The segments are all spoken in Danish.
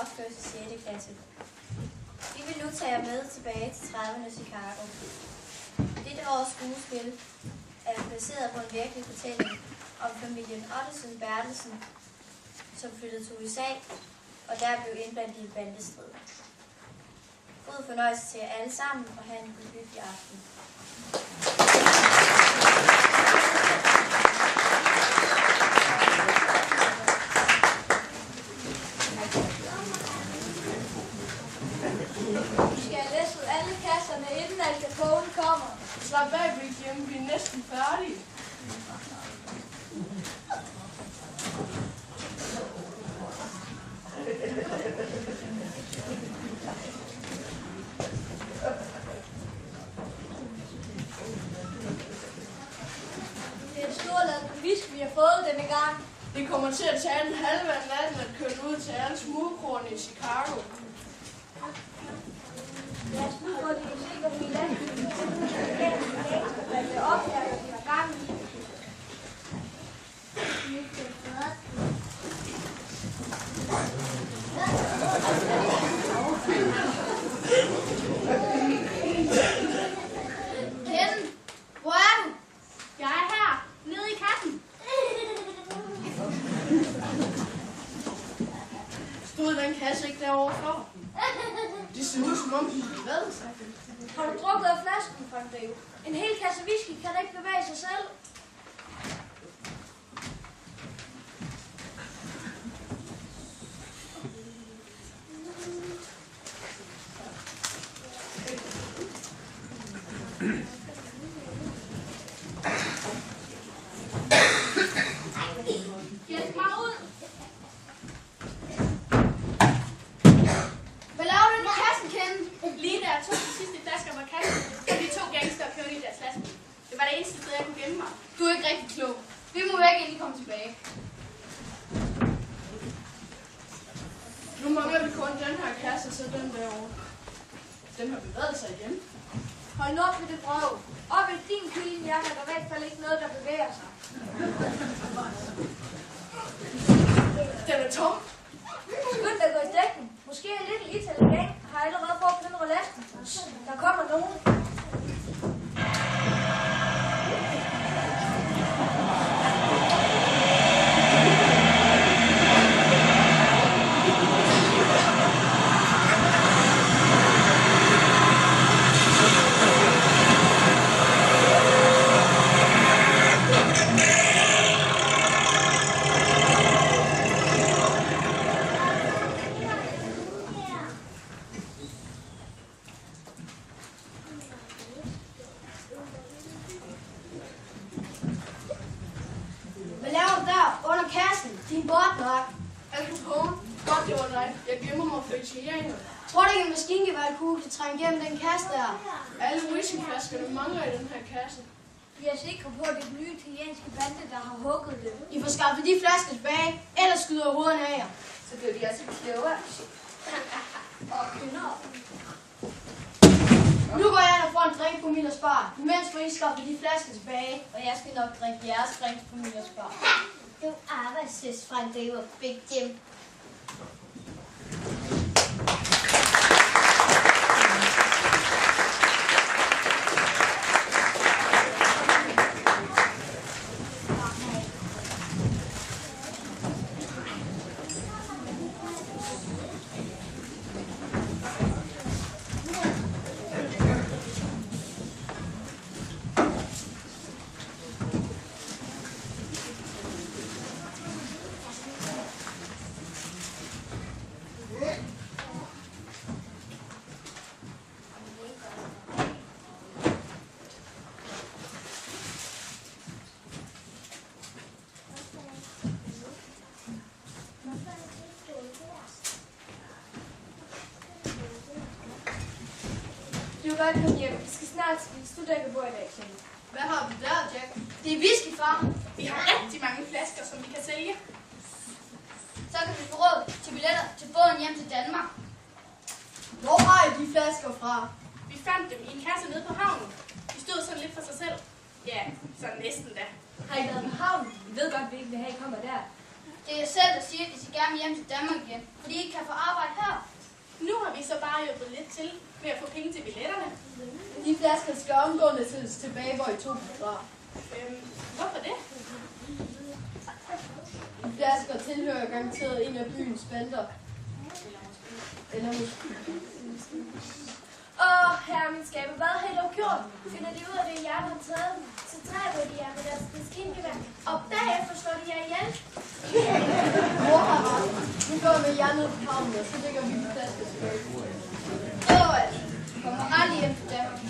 opføres i 6. klasse. Vi vil nu tage jer med tilbage til 30'ernes Chicago. Dette års skuespil er baseret på en virkelig fortælling om familien Ottesen Bertelsen, som flyttede til USA og der blev indblandet i en bandestrid. God fornøjelse til jer alle sammen og have en hyggelig aften. Vi skal have læsset alle kasserne, inden Al Capone kommer. Slap af, Big Jim. Vi er næsten færdige. Det er en stor lad whisky, vi har fået denne gang. Det kommer til at tage en halve af natten at køre ud til alle smugkroerne i Chicago. Ja, smugkroerne kan se, hvor vi er landet. Hvad det opdager, vi har gang i. Ken, hvor er du? Jeg er her, nede i kassen. Stod den kasse ikke derovre for? Det ser ud som om, de har bevæget sig. Har du drukket af flasken, Frank Dave? En hel kasse whisky kan da ikke bevæge sig selv. Hjælp mig ud. Hvad laver du i kassen, Ken? Lige da jeg tog de sidste flasker fra kassen, så de 2 gangster kørte i deres lastbil. Det var det eneste sted, jeg kunne gemme mig. Du er ikke rigtig klog. Vi må væk, inden I kommer tilbage. Nu mangler vi kun den her kasse, så den derovre. Den har bevæget sig igen. Hold nu op med det brød. Op i din kyllinghjerte er der i hvert fald ikke noget, der bevæger sig. Den er tom. Skynd dig at gå i dækning. Måske en lille Italy gang har allerede brugt den rouladen. Der kommer nogen. Hvad laver du der under kassen? Din bordnok. Al Capone. Godt, det var dig. Jeg gemmer mig for italienere. Tror du ikke, en maskingeværkugle kan trænge igennem den kasse der? Alle whiskyflaskerne mangler i den her kasse. Vi er sikre på, at det er den nye italienske bande, der har hugget dem. I får skaffet de flasker tilbage, ellers skyder hovederne af jer. Så blev de også klogere. Og kvinder. Nu går jeg ind og får en drink på min og spar, mens får I skaffet de flasker tilbage. Og jeg skal nok drikke jeres drink på min og spar. Du arbejdssøs fra en dag og Big Jim. Du er velkommen hjem. Vi skal snart spise. Du drikker bord i dag, Kjell. Hvad har vi der, Jack? Det er whisky, far. Vi har rigtig mange flasker, som vi kan sælge. Så kan vi få råd til billetter til båden hjem til Danmark. Hvor har I de flasker fra? Vi fandt dem i en kasse nede på havnen. De stod sådan lidt for sig selv. Ja, sådan næsten da. Har I været på havnen? Vi ved godt, at vi ikke vil have, I kommer der. Det er jer selv, der siger, at I skal gerne hjem til Danmark igen, fordi I ikke kan få arbejde her. I så bare hjulpet lidt til med at få penge til billetterne? De flasker skal omgående sættes tilbage, hvor I tog dem fra. Hvorfor det? De flasker tilhører garanteret en af byens bander. Eller måske. Herre min skaber, hvad har I dog gjort? Finder de ud af det, jeg har taget, så dræber de jer med deres maskingevær, og bagefter slår de jer ihjel. Mor har ret. Nu går vi jer ned på havnen, og så lægger vi de flasker tilbage. Kommer aldrig hjem til Danmark.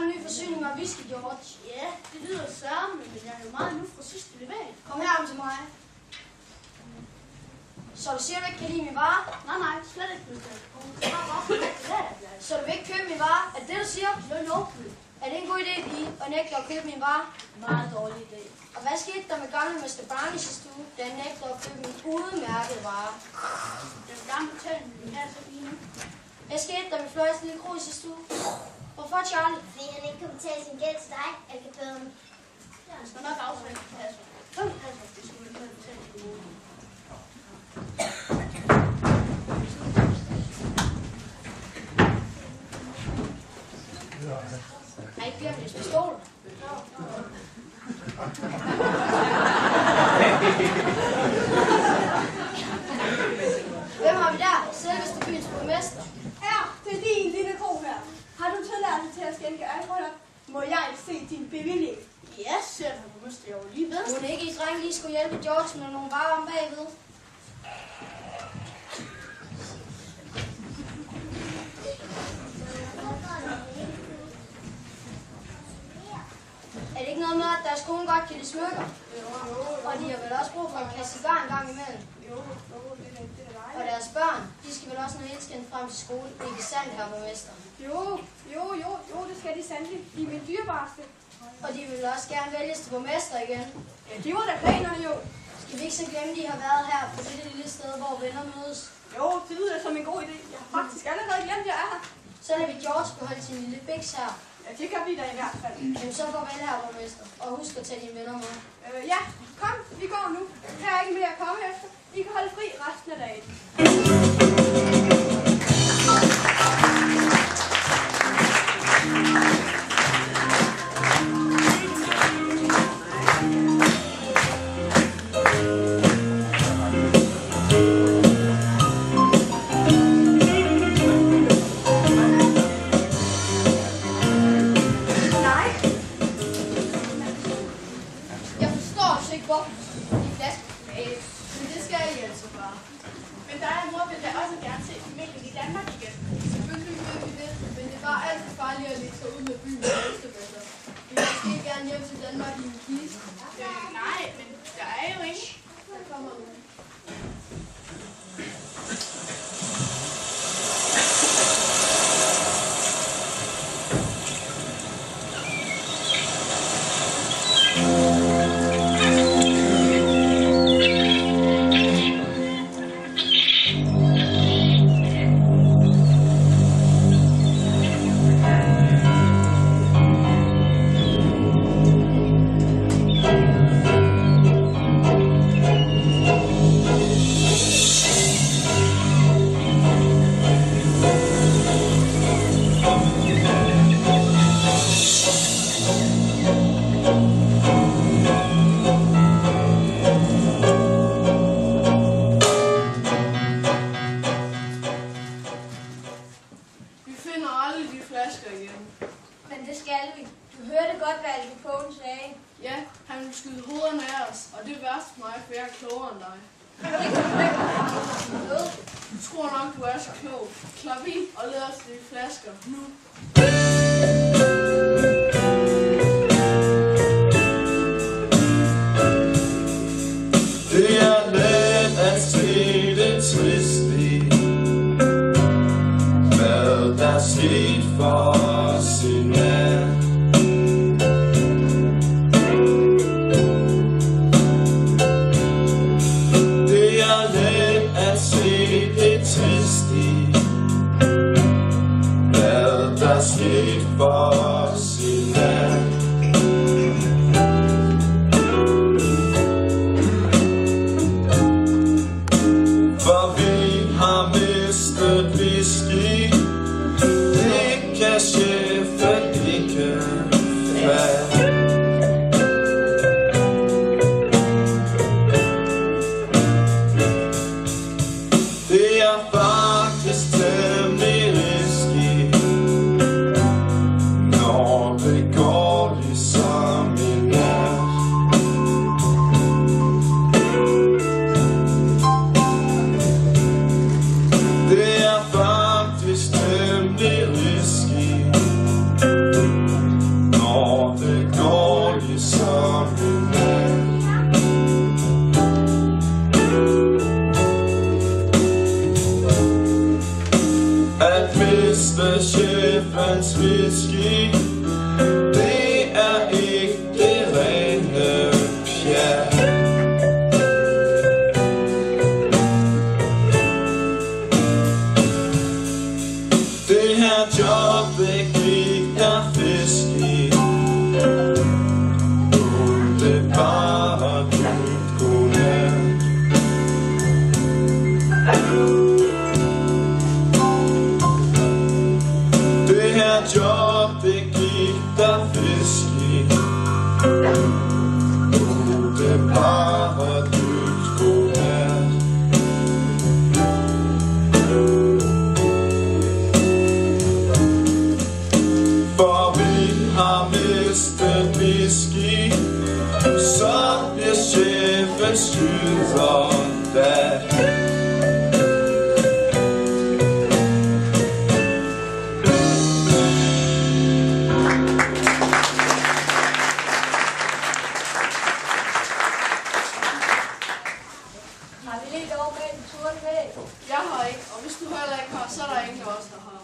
en ny forsyning af whisky, George. Ja, det lyder sørme, men jeg er jo meget nu fra sidste levering. Kom herom til mig. Så du siger, du ikke kan lide min vare? Nej, slet ikke. Så du vil ikke købe min vare? Er det det, du siger? Jo. Er det en god idé, pige, at nægte at købe min vare? Meget dårlig idé. Og hvad skete der med gamle Mr. Barney sidste uge, da han nægte at købe min udmærkede vare? Den gamle tøn, den er så fine. Hvad skete der med Fløjs lille kro i sidste uge? Hvorfor, Charlie? Fordi han ikke kan betale sin gæld til dig, Al Capone. Jeg skal nok afsvare på passer. Det skulle ikke være betalt i ugen. Har I ikke glemt jeres pistol? Hvem har vi der? Selveste byens borgmester. Ja, det er din lille ko her. Har du tilladelse til at skænke alkohol? Må jeg se din bevilling? Ja, ser du, du måske jo lige ved. Kunne ikke I drenge lige skulle hjælpe George med nogle varer om bagved? Er det ikke noget med, at deres kone godt kan lide smykker? Og de har vel også brug for en kasse cigar en gang imellem? Jo, det er Og deres børn, de skal vel også nå indskændt frem til skole. Ikke sandt, herre borgmester? Jo, det skal de sandelig. De er min dyrebareste. Og de vil også gerne vælges til borgmester igen. Ja, det var da planerne jo. Skal vi ikke så glemme, at de har været her på dette lille sted, hvor venner mødes? Jo, det lyder som en god idé. Jeg har faktisk allerede glemt, at jeg er her. Så lader vi George beholde sin lille biks her. Ja, det kan vi da i hvert fald. Jamen så farvel, herre borgmester. Og husk at tage dine venner med. Ja, kom, vi går nu. Her er ikke mere at komme efter. I kan holde fri resten af dagen. Jeg forstår altså ikke, hvorfor de flasker. Men det skal I altså bare. Men dig og mor vil da også gerne se familien i Danmark igen. Selvfølgelig vil vi det, men det er bare alt for farligt at lægge sig ud med byen med Østerbætter. Vi vil måske gerne hjem til Danmark i en kiste. Nej, men der er jo ingen. Der kommer nogen. Vi finder aldrig de flasker igen. Men det skal vi. Du hørte godt, hvad Al Capone sagde. Ja, han vil skyde hovederne af os, og det er værst for mig, for jeg er klogere end dig. Du tror nok, du er så klog. Klap i og led os de flasker nu. Det er let at se det triste i, hvad der er sket for os i nat. Det er let at se det triste i, hvad der er sket for os i nat. For vi har mistet whisky, det kan chefen ikke fatte. Det er faktisk temmelig risky, når det går ligesom i nat. Det er faktisk temmelig risky, når det går ligesom i nat. At miste chefens whisky, det er ikke det rene pjat. Det her job, det gik der fisk i, Det bare du skulle have. For vi har mistet whisky, så bliver chefen skyder da. Har vi lidt over bag den turne væg? Jeg har ikke, og hvis du heller ikke har, så er der ingen af os, der har.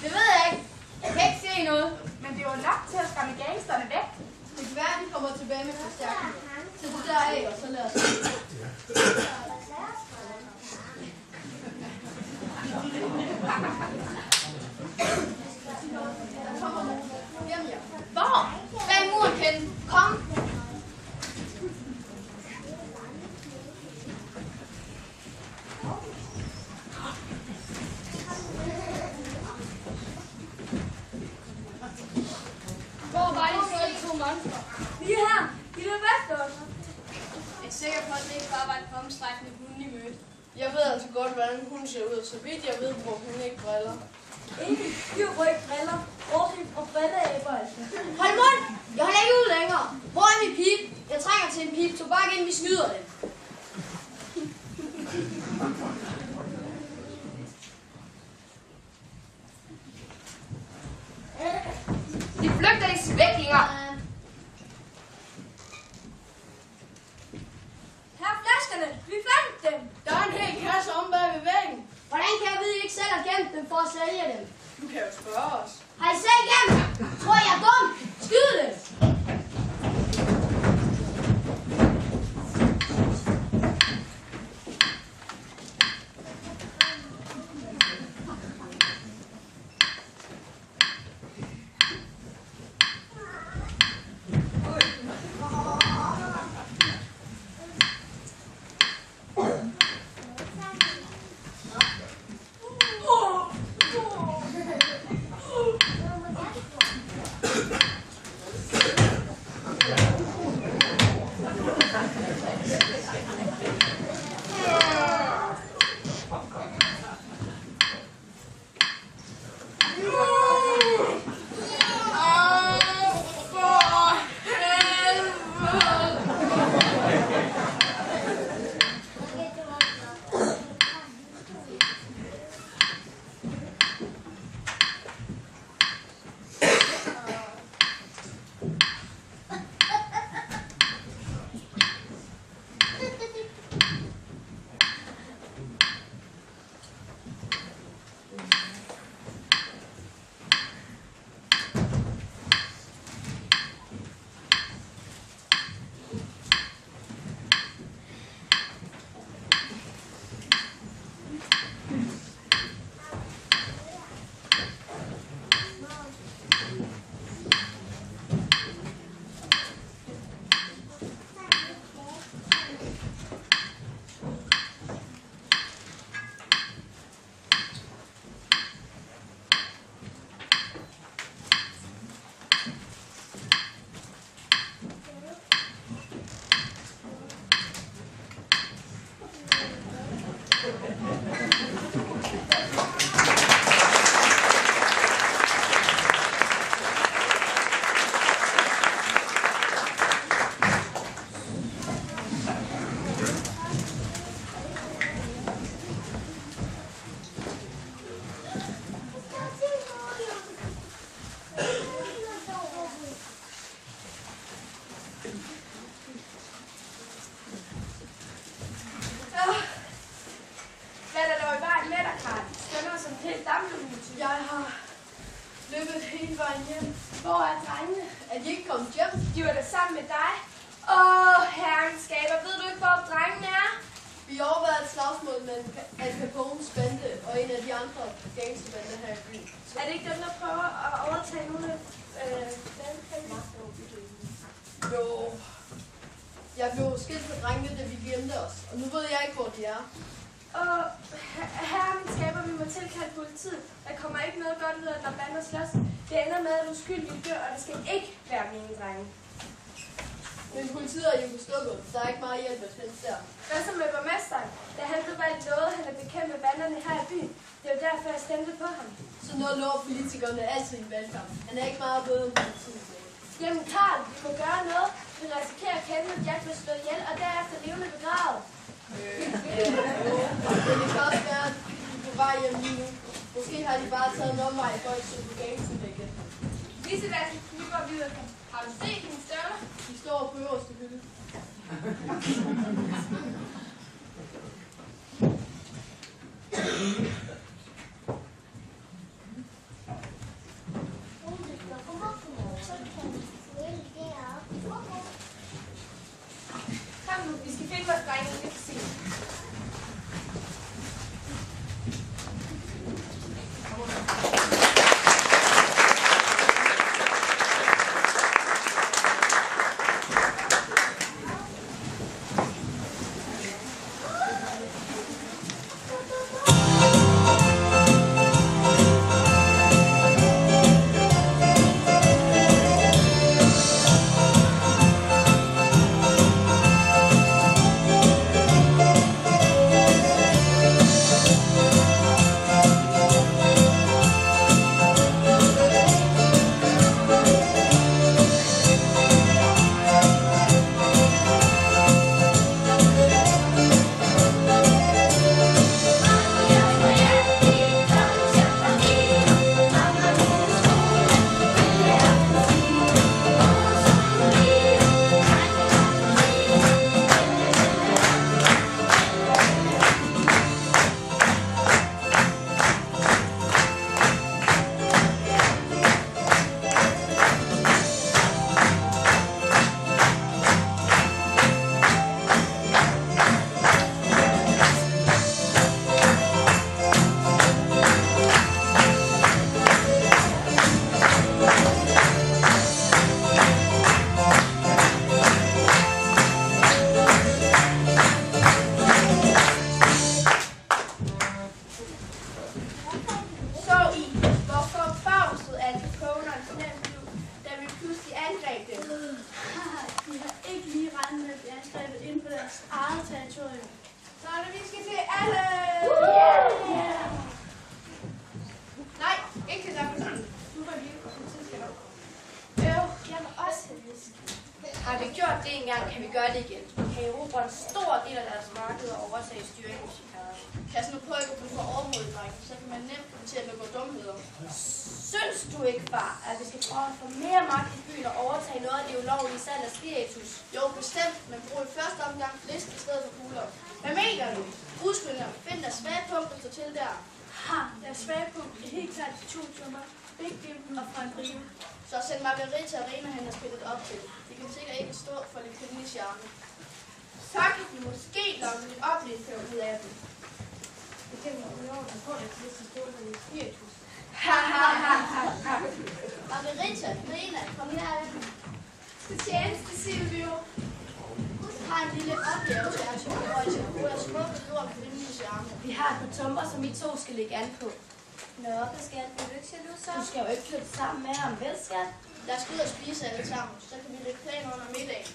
Det ved jeg ikke. Jeg kan ikke se noget. Men det var nok til at skræmme gangsterne væk. Det kan være, at de kommer tilbage med forstærkning. Så det der af, og så lad os se. Der kommer nogen. Hjem, ja. Hvor? Bag muren, Ken. Kom. Hvor var de så to monstre? Vi er her. Vi løber efter os. Jeg er sikker på, at det ikke bare var et omstrækkende hunde, I mødte. Jeg ved altså godt, hvordan hun ser ud. Så vidt jeg ved, hvor hun ikke briller. Ingen dyr på ikke briller. Bortset fra brilleæber, altså. Hold mund! Jeg holder ikke ud længere. Hvor er min pip? Jeg trænger til en pip. Tobak inden vi snyder det. De flygter i svæklinger. Her er flaskerne. Vi fandt dem. Der er en hel kasse om bag ved væggen. Hvordan kan jeg vide, at I ikke selv har gemt dem for at sælge dem? Du kan jo spørge os. Har I selv gemt dem? Tror I, jeg er dum? Skyd det! Jeg har løbet hele vejen hjem. Hvor er drengene? Er de ikke kommet hjem? De var da sammen med dig. Herren skaber. Ved du ikke, hvor drengene er? Vi overvejede et slagsmål med Al Capones bande og en af de andre gangsterbander her i byen. Er det ikke dem, der prøver at overtage nogle af Jo. Jeg blev skilt fra drengene, da vi gik hjem hente os, og nu ved jeg ikke, hvor de er. Og her er min skaber, vi må tilkalde politiet. Der kommer ikke noget godt ud af, når bander slås. Det ender med, at uskyldige dør, og det skal ikke være mine drenge. Men politiet er jo bestukket. Der er ikke meget hjælp at hente der. Hvad så med borgmesteren? Da han blev valgt, lovede han at bekæmpe banderne her i byen. Det er jo derfor, jeg stemte på ham. Så noget lover politikerne altid i valgkamp. Han er ikke meget bedre end politiet. Jamen Karl, vi må gøre noget. Vi risikerer at kende, at Jack vil slå ihjel, og derefter levende begravet. Det kan også være, at de er på vej hjem lige nu. Måske har de bare taget en omvej for at søge på gangstudækket. Lisebassen, nu går vi ud af dem. Har du set dine støvler? De står på øverste hylde. Kom nu, vi skal finde vores drenge lidt for sent. Har vi gjort det engang, kan vi gøre det igen. Vi kan erobre en stor del af deres marked og overtage styringen i Chicago. Pas nu på ikke at bruge for overhovedet, drenge. Så kan man nemt komme til at begå dumheder. Synes du ikke, far, at vi skal prøve at få mere magt i byen og overtage noget af det ulovlige salg af spiritus? Jo, bestemt, men brug i første omgang fisk i stedet for kugler. Hvad mener du? Udskynder, find deres svage punkt og stå til der. Ha, deres svage punkt er helt klart de 2 tummer. Big Jim og Frank Rio. Så send Margarita og Rena hen og spillet op til. De kan sikkert ikke stå for lidt kvindelig charme. Så kan de måske lokke lidt oplevelse ud af dem. Det kan vi jo på, at det er stort af spiritus. Ha ha ha ha. Margarita, Rena, kom her. Til tjeneste, Silvio. Har en lille opgave til jer, hvor I skal bruge jeres smukke lort og kvindelig charme. Vi har et par tumper, som I 2 skal lægge an på. Nå, Pascal, vil du ikke se nu så? Du skal jo ikke flytte sammen med ham, vel, skat? Lad os gå ud og spise alle sammen, så kan vi lægge planer under middagen.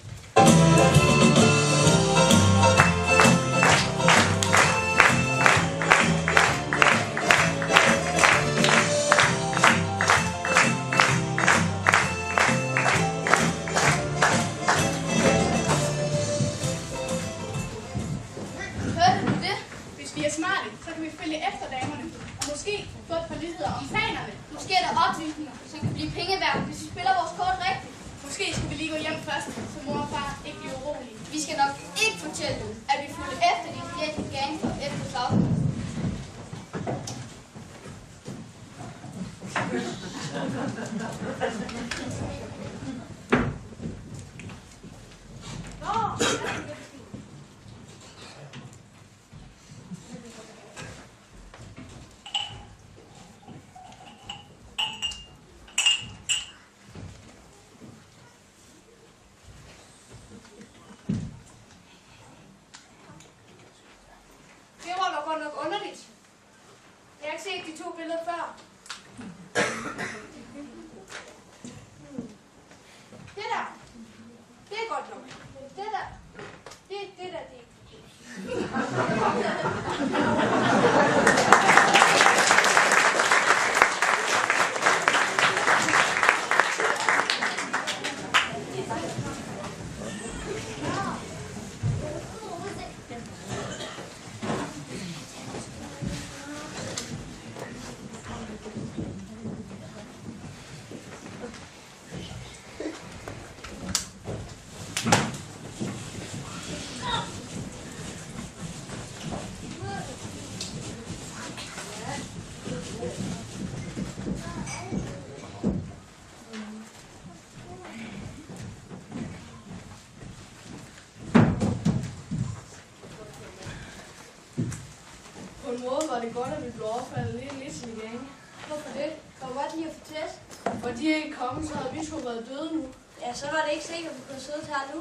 Hørte du det? Hvis vi er smarte, så kan vi følge efter damerne. Og måske få et par nyheder om planerne. Måske er der oplysninger, som kan blive penge værd, hvis vi spiller vores kort rigtigt. Måske skal vi lige gå hjem først, så mor og far ikke bliver urolige. Vi skal nok ikke fortælle dem, at vi fulgte efter de fjendtlige gangster efter slagsmålet. de 2 billeder før. Det der, det er godt nok. Det der, det er ikke. På en måde var det godt, at vi blev overfaldet lidt i gang. Hvorfor det? Kan du godt lide at få test? Og de er ikke kommet, så havde vi skulle været døde nu. Ja, så var det ikke sikkert, at vi kunne sidde her nu.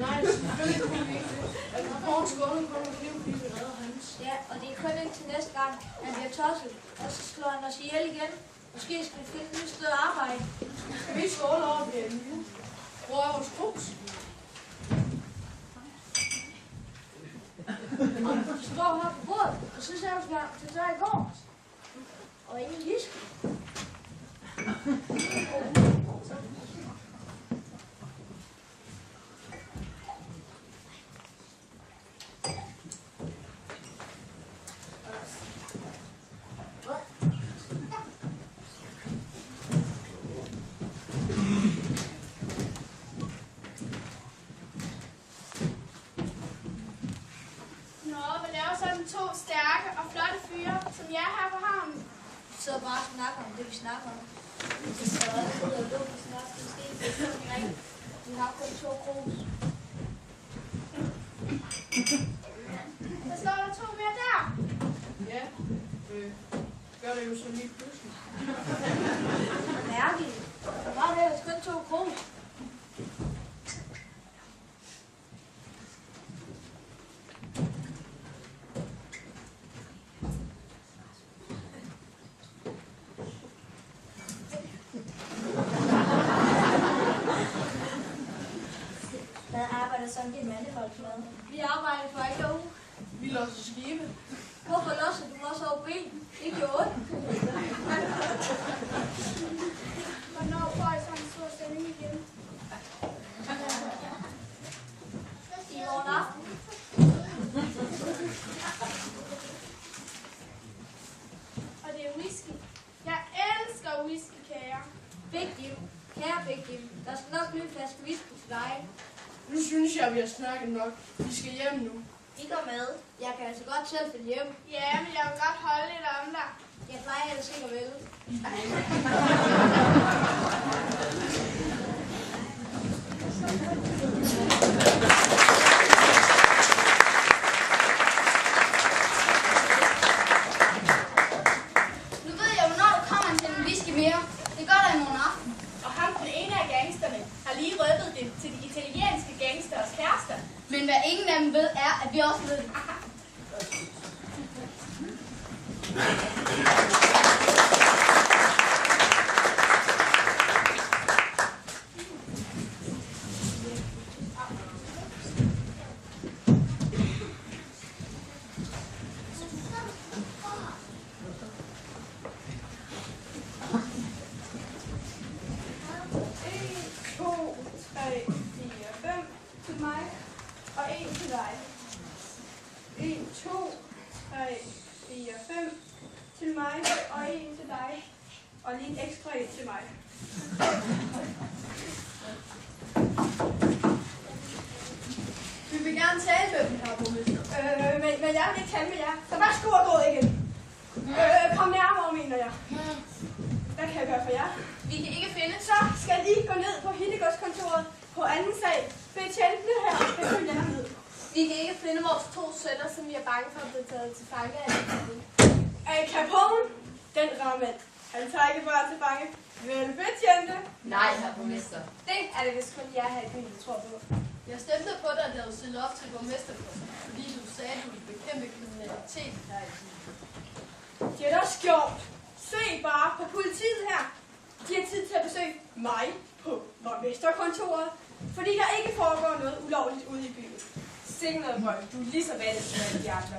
Nej, selvfølgelig kunne vi ikke det. At Poul Skåne kommer med liv, vi redder hans. Ja, og det er kun ikke til næste gang, han bliver tosset. Og så slår han os ihjel igen. Måske skal vi finde et nyt sted at arbejde. Skal vi skåle over ved en nu? Hvor er vores krus? Så står her på bordet, og så ser vi til der i går. Og ingen whisky. To stærke og flotte fyre, som jeg her på havnen. Vi sidder bare og snakker om det, vi snakker om. Vi sidder også ud og lukker snart. Det skal ikke blive vi har kun 2 krus. Der står der 2 mere der. Ja, gør det jo så lige pludselig. Mærkeligt. Der var det kun 2 krus. Hvad arbejder sådan dit mandefolk med? Vi arbejder for ikke uge. Vi låser skibe. Hvorfor låser du også over ben? Det gjorde ondt. Hvornår får I sådan en stor stemning igen? I morgen aften. Og det er whisky. Jeg elsker whiskykager. Big Jim. Kære Big Jim. Der skal nok blive en flaske whisky til dig. Nu synes jeg, vi har snakket nok. Vi skal hjem nu. I går med. Jeg kan altså godt selv følge hjem. Ja, men jeg vil godt holde lidt om dig. Jeg plejer ellers ikke at vælge. Nu ved jeg, hvornår der kommer til en whisky mere. Det gør der i morgen aften. Og ham, den ene af gangsterne, har lige røbet det til de italienske gangsters kærester. Men hvad ingen af dem ved, er, at vi også ved det. Til mig og 1 til dig. 1, 2, 3, 4, 5 til mig og 1 til dig. Og lige en ekstra 1 til mig. Vi vil gerne tale med dem her, borgmester. Men jeg vil ikke tale med jer. Så værsgo og gå igen. Kom nærmere, mener jeg. Hvad kan jeg gøre for jer? Vi kan ikke finde. Så skal I gå ned på Hittegodskontoret på anden sal. Betjentene her skal følge jer ned. Vi kan ikke finde vores 2 sønner, som vi er bange for at blive taget til fange af. Capone, den rammel. Han tager ikke bare til fange. Vel betjente? Nej, herr borgmester. Det er det vist kun jeg her i byen, tror på. Jeg stemte på dig, da du stillede op til borgmesterposten, fordi du sagde, at du ville bekæmpe kriminalitet her i byen. Det er da skjort. se bare på politiet her. De har tid til at besøge mig på borgmesterkontoret, fordi der ikke foregår noget ulovligt ude i byen. Sikke noget brød. Du er lige så vandet som alle de andre.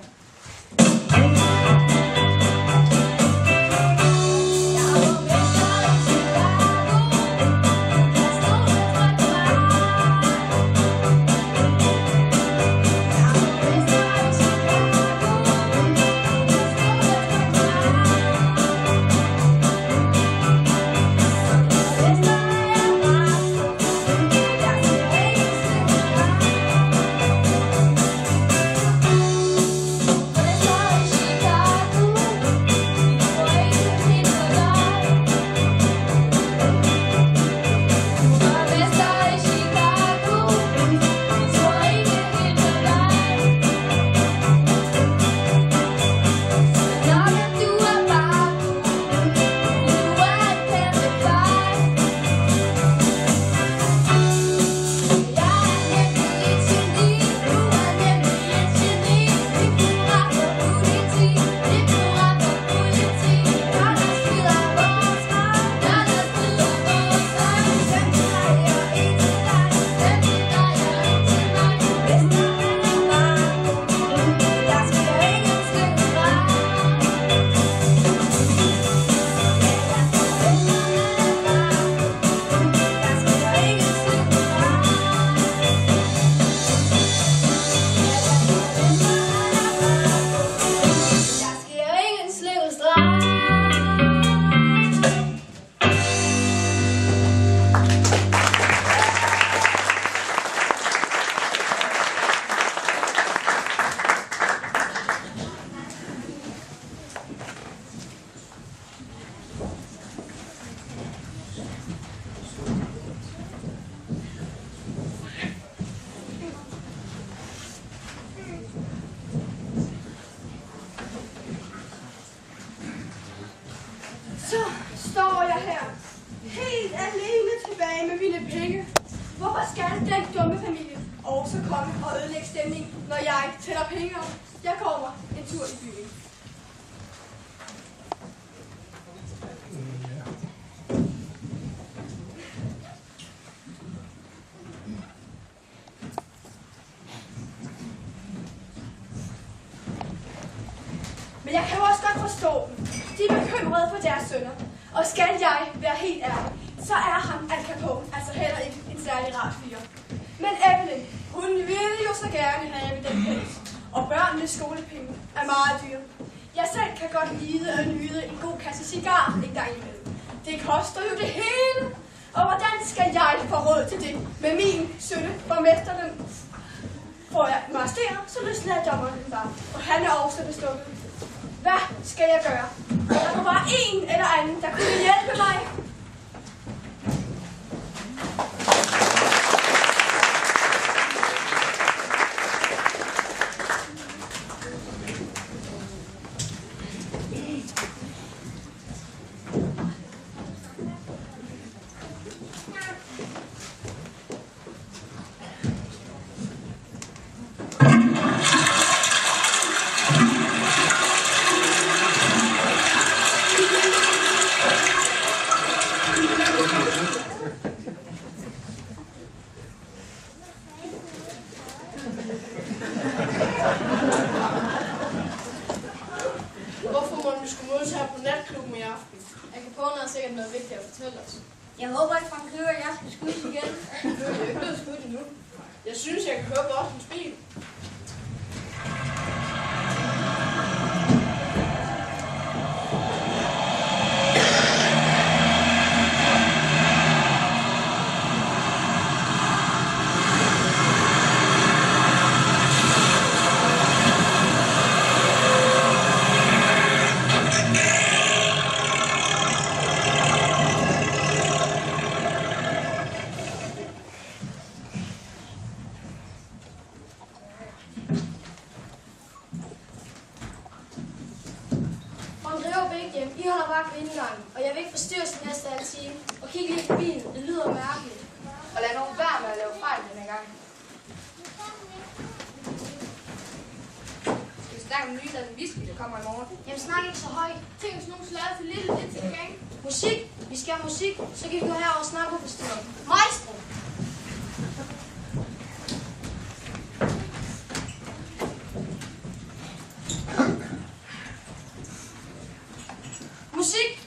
Så står jeg her, helt alene tilbage med mine penge. Hvorfor skal den dumme familie også komme og ødelægge stemningen, når jeg tæller penge op? Jeg går mig en tur i byen. Men jeg kan jo også godt forstå dem. De er bekymrede for deres sønner. Og skal jeg være helt ærlig, så er ham Al Capone altså heller ikke en særlig rar fyr. Men Evelyn, hun ville jo så gerne have den pris. Og børnenes skolepenge er meget dyre. Jeg selv kan godt lide at nyde en god kasse cigar en gang imellem. Det koster jo det hele. Og hvordan skal jeg få råd til det med min sønne borgmesteren? Får jeg mig arresteret, så løslader dommeren den bare. Og han er også bestukket. Hvad skal jeg gøre? Der var bare en eller anden, der kunne hjælpe mig. Hvorfor må vi skulle mødes her på natklubben i aften? Al Capone har sikkert noget vigtigt at fortælle os. Jeg håber ikke, Frank Køber, jeg skal skydes igen. Det er jo ikke blevet skudt endnu. Jeg synes, jeg kan høre Bortens bil. I holder vagt ved indgangen, og jeg vil ikke forstyrre sin næste halve time. Og kigge lige på bilen, det lyder mærkeligt. Og lad nogen være med at lave fejl denne gang. Skal vi snakke om nyheden whisky, der kommer i morgen. Jamen snak ikke så højt. Tænk, hvis nogen slader for lidt til gang. Musik. Vi skal have musik. Så kan vi gå herover og snakke på forstyrret. Maestro. Musik.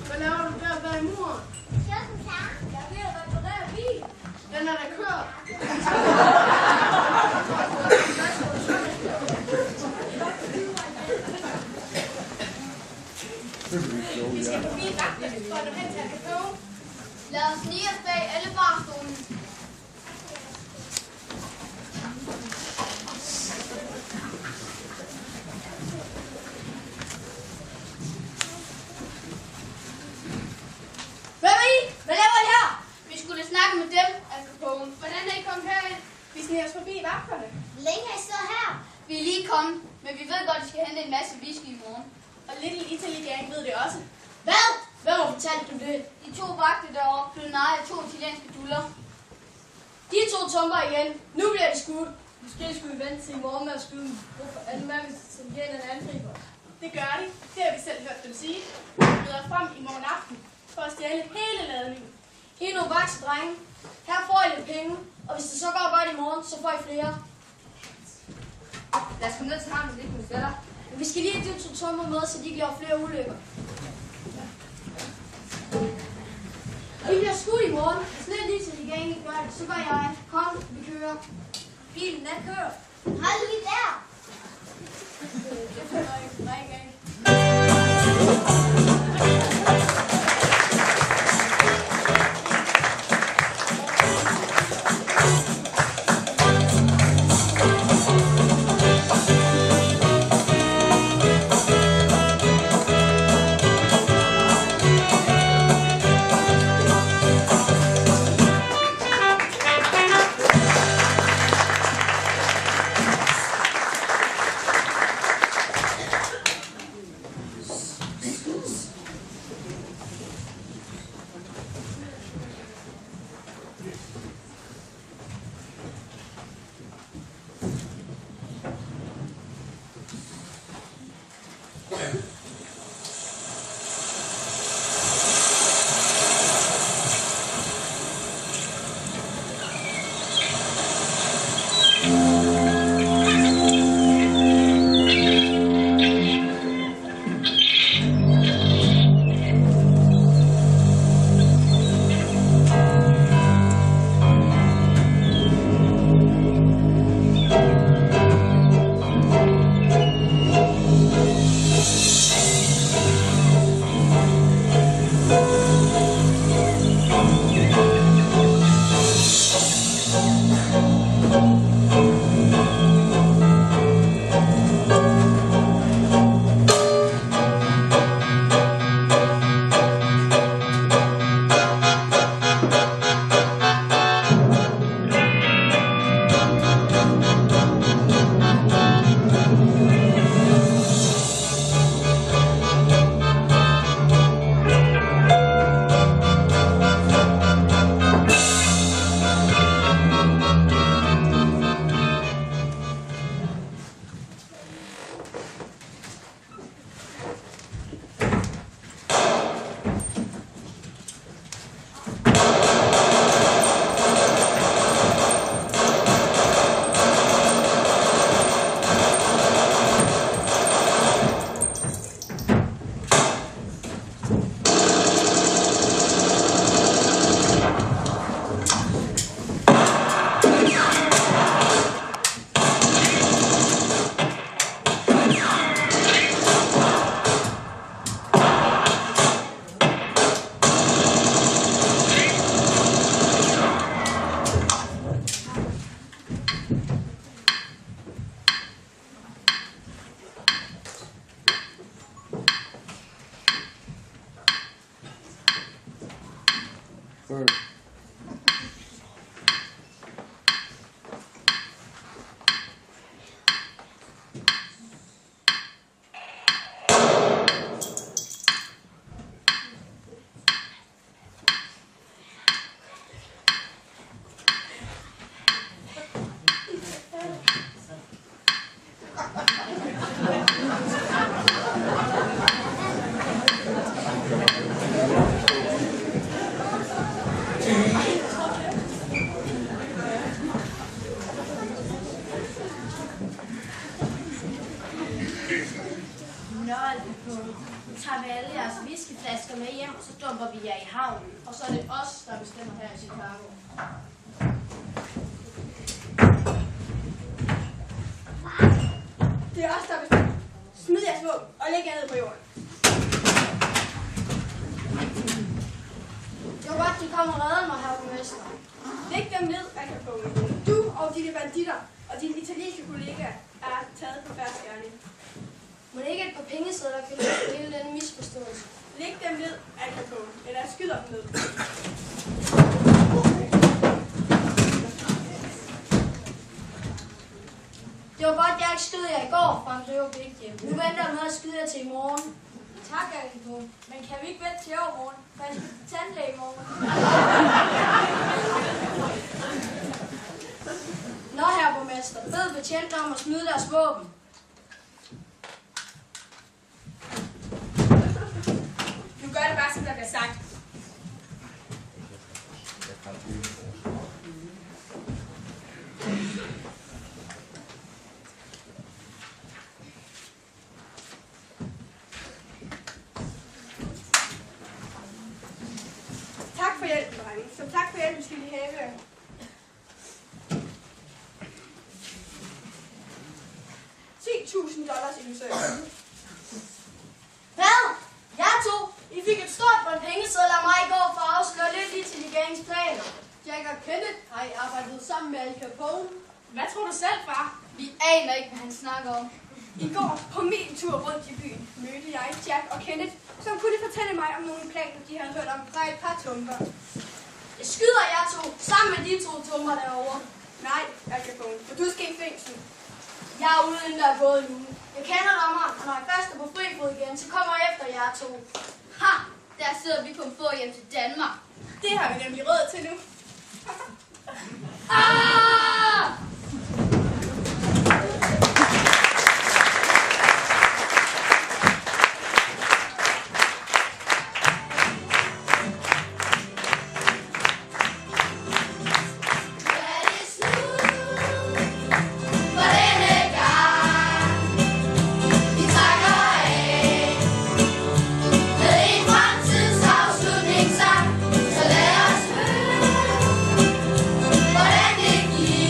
Hvad laver du der bag muren? Jeg er klar. Jeg er ved at reparere bilen. Den er da kørt. Vi skal forbi vagten for at hen til Al Lad os snige os bag alle barstolene. Hvem er I? Hvad laver I her? Vi skulle snakke med dem, Al Capone. Hvordan er I kommet herind? Vi sniger os forbi vagterne. Hvor længe har I stået her? Vi er lige kommet, men vi ved godt, at I skal hente en masse whisky i morgen. Og Little Italy Gang ved det også. Hvad? Hvem har fortalt dem det? De 2 vagter derovre blev narret af 2 italienske duller. De 2 tumper igen. Nu bliver de skudt. Måske skulle vi vente til i morgen med at skyde dem. Hvad hvis italienerne angriber? Det gør de. Det har vi selv hørt dem sige. De møder frem i morgen aften for at stjæle hele ladningen. I er nogle vakse drenge. Her får I lidt penge. Og hvis det så går godt i morgen, så får I flere. Lad os komme ned til ham, hvis ikke med fætter. Men vi skal lige have de 2 tumper med, så de ikke laver flere ulykker. Vi bliver skudt i morgen. Hvis lidt lige til de gang ikke gør det, så gør jeg. Kom, vi kører. Bilen, den kører. Hold lige der. Det får jeg ikke drikke af. tager vi alle jeres whiskyflasker med hjem, og så dumper vi jer i havnen. Og så er det os, der bestemmer her i Chicago. Det er os, der bestemmer. Smid jeres våben og læg jer ned på jorden. Det var godt, de kom og redder mig, herre borgmester. Læg dem ned, Al Capone. Du og dine banditter og dine italienske kollegaer er taget på færds gerning. Må det ikke et par pengesedler kan løse hele denne misforståelse? Læg dem ned, Al Capone, eller jeg skyder dem ned. Det var godt, jeg ikke skød jer i går, Frank Løvebæk. Nu venter jeg med at skyde jer til i morgen. Tak, Alko. Men kan vi ikke vente til overmorgen? For jeg skal til tandlæge i morgen. Nå, herre borgmester, bed betjenten om at smide deres våben. Nu gør det bare, som der bliver sagt. Tak for hjælpen, drenge. Så tak for hjælpen skal I have. $10.000 i besøg. Hvad? Jeg to? I fik et stort på en pengeseddel af mig i går for at afsløre lidt intelligens planer. Jack og Kenneth har I arbejdet sammen med Al Capone. Hvad tror du selv, far? Vi aner ikke, hvad han snakker om. I går på min tur rundt i byen mødte jeg Jack og Kenneth, som kunne fortælle mig om nogle planer, de havde hørt om fra et par tumper. Jeg skyder jer to, sammen med de to tummer derovre. Nej, Al Capone, for du skal i fængsel. Jeg er ude, inden der er gået en uge. Jeg kender dig mig, og når jeg først er på fri fod igen, så kommer jeg efter jer to. Ha! Der sidder vi på en båd hjem til Danmark. Det har vi nemlig råd til nu. Ah! Så lad os høre, hvordan det gik.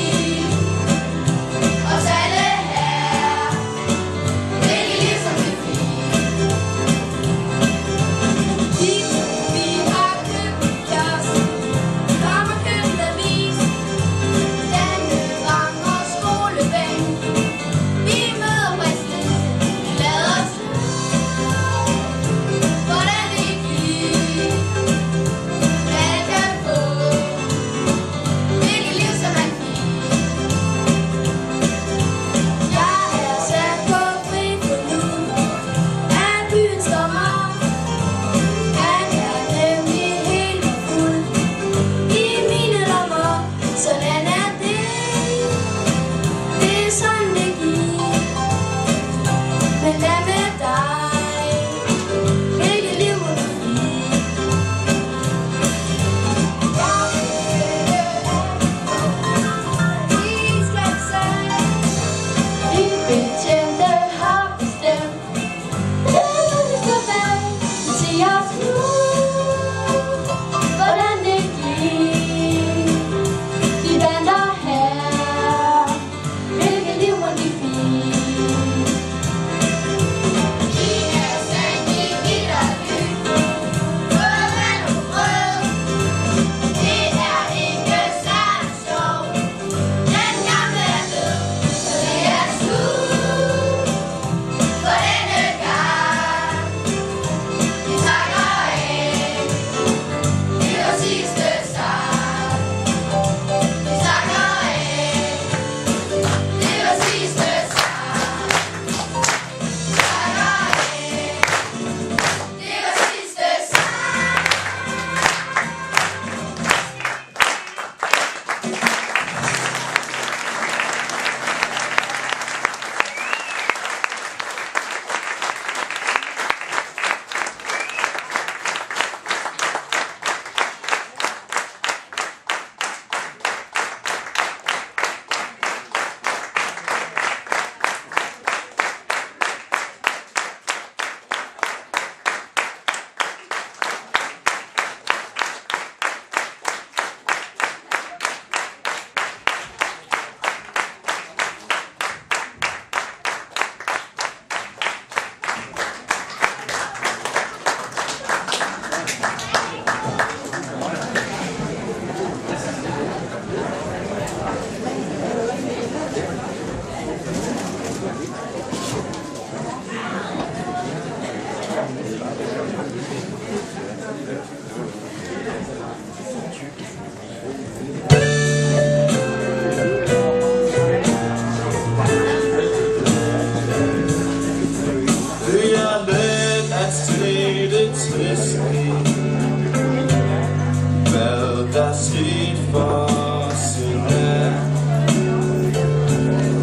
til ske. Hvad der skete for